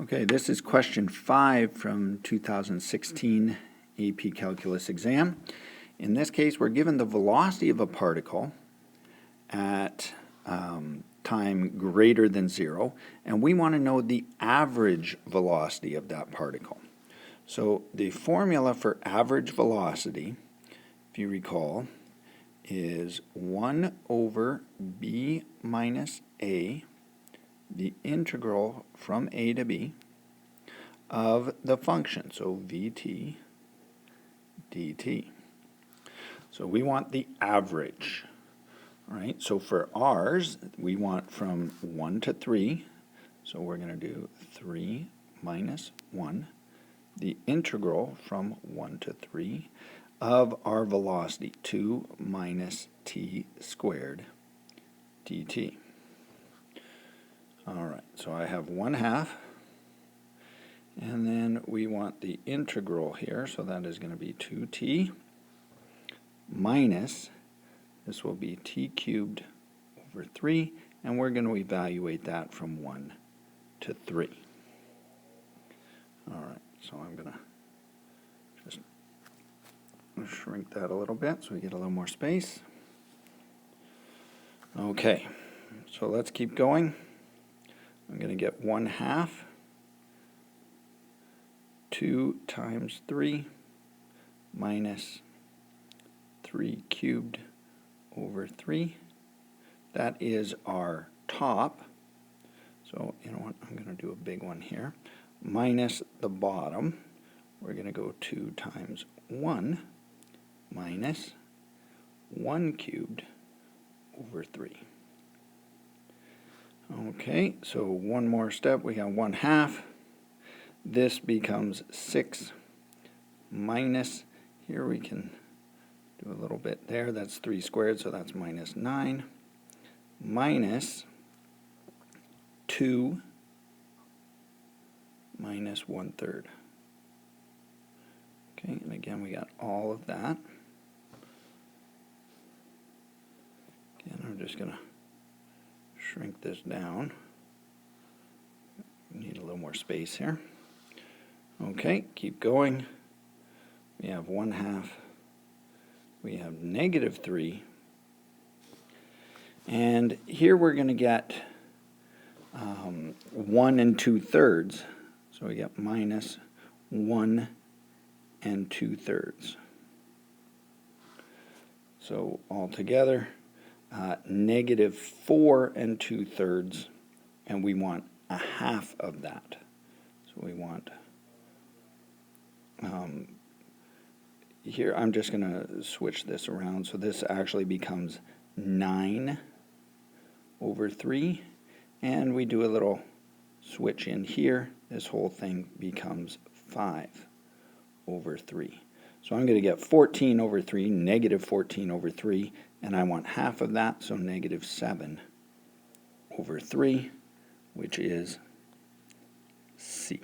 Okay, this is question 5 from 2016 AP Calculus exam. In this case, we're given the velocity of a particle at time greater than 0, and we want to know the average velocity of that particle. So the formula for average velocity, if you recall, is 1 over b minus a, the integral from a to b of the function, so vt dt. So we want the average, right? So for r's, we want from 1 to 3, so we're going to do 3 minus 1, the integral from 1 to 3 of our velocity, 2 minus t squared dt. All right, so I have 1/2, and then we want the integral here, so that is going to be 2t minus, this will be t cubed over 3, and we're going to evaluate that from 1 to 3. All right, so I'm going to just shrink that a little bit so we get a little more space. Okay, so let's keep going. I'm going to get 1/2, 2 times 3 minus 3 cubed over 3. That is our top. So, you know what, I'm going to do a big one here. Minus the bottom. We're going to go 2 times 1 minus 1 cubed over 3. Okay, so one more step. We have 1/2. This becomes 6 minus, here we can do a little bit there. That's 3 squared, so that's minus 9. Minus 2 minus 1/3. Okay, and again we got all of that. Again, I'm just going to shrink this down. Need a little more space here. Okay, keep going. We have 1/2. We have negative 3. And here we're going to get 1 2/3. So we get minus 1 2/3. So altogether, negative 4 2/3, and we want 1/2 of that. So we want, here I'm just going to switch this around, so this actually becomes 9 over 3, and we do a little switch in here. This whole thing becomes 5 over 3. So I'm going to get 14 over 3, negative 14 over 3, and I want 1/2 of that, so negative 7 over 3, which is C.